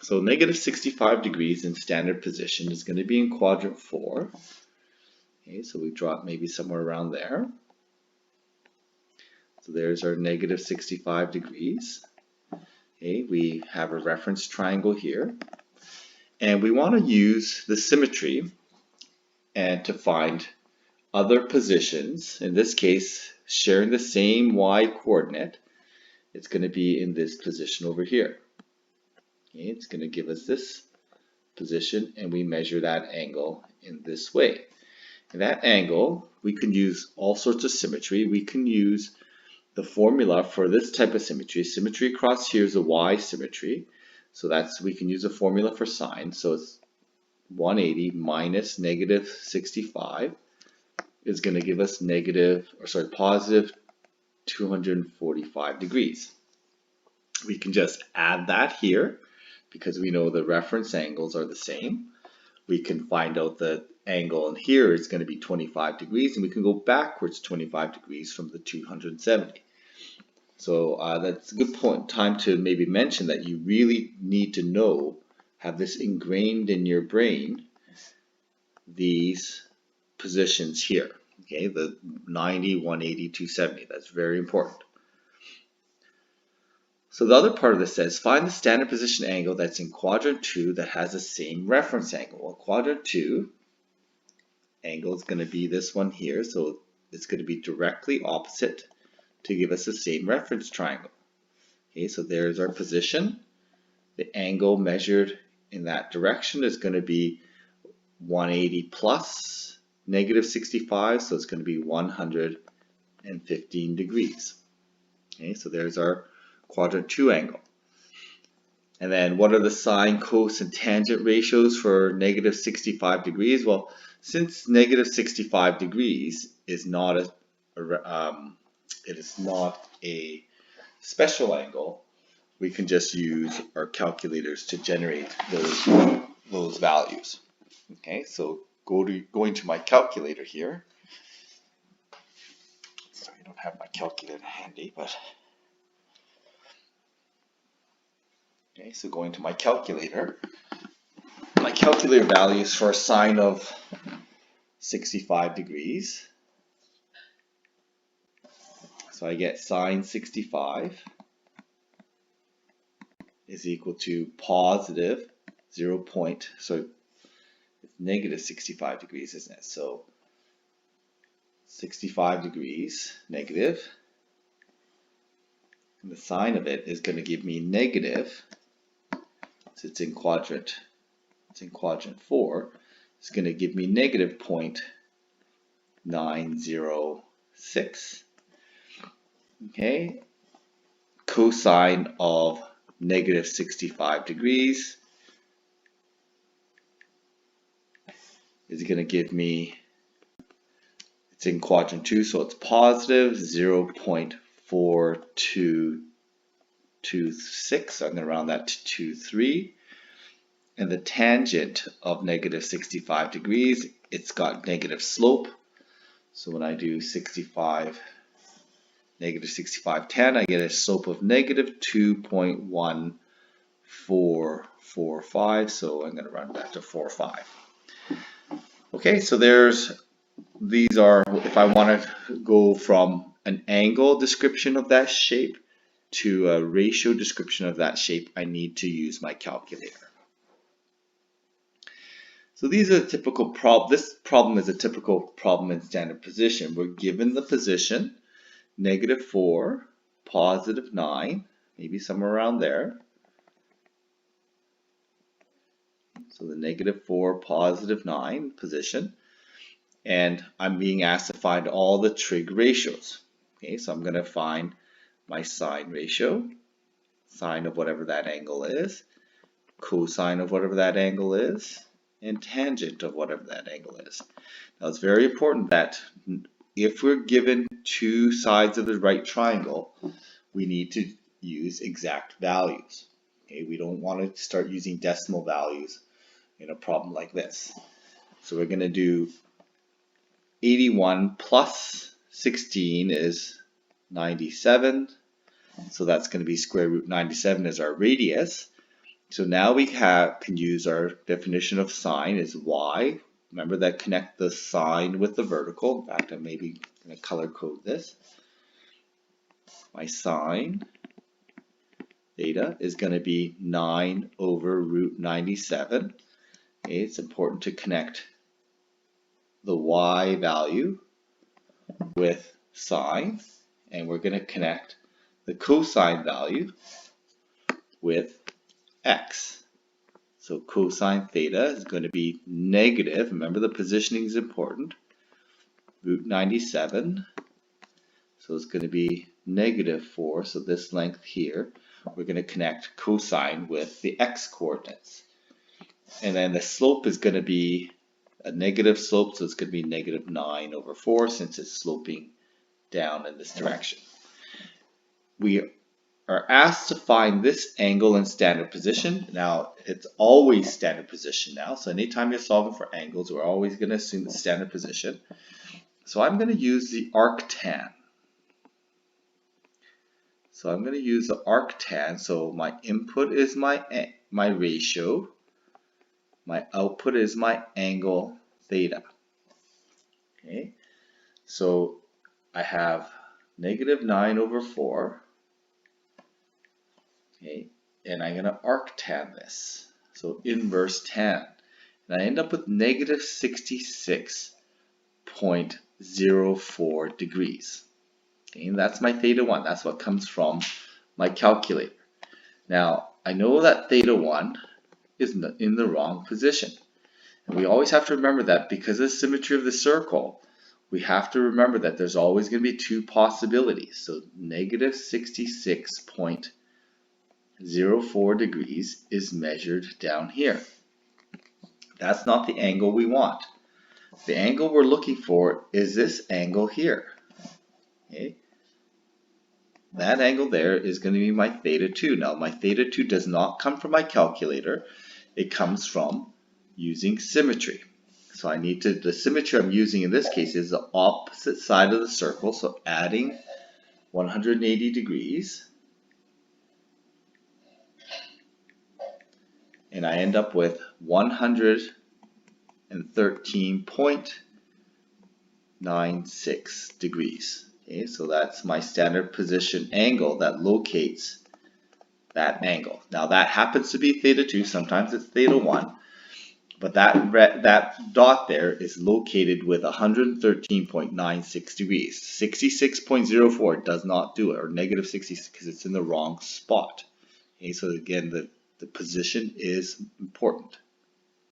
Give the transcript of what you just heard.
So negative 65 degrees in standard position is going to be in quadrant 4. Okay, so we draw it maybe somewhere around there. So there's our negative 65 degrees. Okay, we have a reference triangle here. And we want to use the symmetry and to find other positions. In this case, sharing the same y coordinate, it's going to be in this position over here. Okay, it's going to give us this position, and we measure that angle in this way. And that angle, we can use all sorts of symmetry. We can use the formula for this type of symmetry. Symmetry across here is a y symmetry. So we can use a formula for sine. So it's 180 minus negative 65 is going to give us positive 245 degrees. We can just add that here because we know the reference angles are the same. We can find out the angle in here is going to be 25 degrees, and we can go backwards 25 degrees from the 270. So that's a good time to maybe mention that you really need to have this ingrained in your brain, these positions here. Okay, the 90, 180, 270, that's very important. So the other part of this says, find the standard position angle that's in quadrant 2 that has the same reference angle. Well, quadrant 2 angle is going to be this one here, so it's going to be directly opposite to give us the same reference triangle. Okay, so there's our position. The angle measured in that direction is going to be 180 plus negative 65, so it's going to be 115 degrees. Okay, so there's our quadrant 2 angle. And then what are the sine, cos, and tangent ratios for negative 65 degrees? Well, since negative 65 degrees is not a special angle, we can just use our calculators to generate those values. Okay, so going to my calculator here. Sorry, I don't have my calculator handy, but okay, so going to my calculator values for a sine of 65 degrees. So I get sine 65 is equal to positive it's negative 65 degrees, isn't it? So 65 degrees negative, and the sine of it is going to give me negative, so it's in quadrant 4, it's going to give me negative 0.906. Okay, cosine of negative 65 degrees is going to give me, it's in quadrant 2, so it's positive 0.4226. I'm going to round that to 23. And the tangent of negative 65 degrees, it's got negative slope. So when I do negative 65 tan, I get a slope of negative 2.1445. So I'm going to round that to 4.5. Okay, so these are, if I want to go from an angle description of that shape to a ratio description of that shape, I need to use my calculator. So these are typical this problem is a typical problem in standard position. We're given the position, negative 4, positive 9, maybe somewhere around there. So the negative 4, positive 9 position. And I'm being asked to find all the trig ratios. Okay, so I'm going to find my sine ratio, sine of whatever that angle is, cosine of whatever that angle is, and tangent of whatever that angle is. Now it's very important that if we're given two sides of the right triangle, we need to use exact values. Okay, we don't want to start using decimal values in a problem like this. So we're going to do 81 plus 16 is 97. So that's going to be square root 97 is our radius. So now we can use our definition of sine is y. Remember that connect the sine with the vertical. In fact, I'm maybe going to color code this. My sine theta is going to be 9 over root 97. Okay, it's important to connect the y value with sine, and we're going to connect the cosine value with x. So cosine theta is going to be negative, remember the positioning is important, root 97. So it's going to be negative 4, so this length here, we're going to connect cosine with the x coordinates. And then the slope is going to be a negative slope, so it's going to be negative 9 over 4 since it's sloping down in this direction. We are asked to find this angle in standard position. Now, it's always standard position now, so anytime you're solving for angles, we're always going to assume it's standard position. So I'm going to use the arctan. So I'm going to use the arctan. So my input is my ratio. My output is my angle theta. Okay, so I have negative 9 over 4. Okay, and I'm going to arctan this. So inverse tan. And I end up with negative 66.04 degrees. Okay, and that's my theta 1. That's what comes from my calculator. Now, I know that theta 1 is in the wrong position. And we always have to remember that because of the symmetry of the circle, we have to remember that there's always going to be two possibilities. So negative 66.04 degrees is measured down here. That's not the angle we want. The angle we're looking for is this angle here. Okay. That angle there is going to be my theta 2. Now my theta 2 does not come from my calculator. It comes from using symmetry. So I need to, the symmetry I'm using in this case is the opposite side of the circle. So adding 180 degrees. And I end up with 113.96 degrees. Okay, so that's my standard position angle that locates that angle. Now that happens to be theta 2, sometimes it's theta 1, but that dot there is located with 113.96 degrees. 66.04 does not do it, or negative 66, because it's in the wrong spot. Okay, so again, the position is important.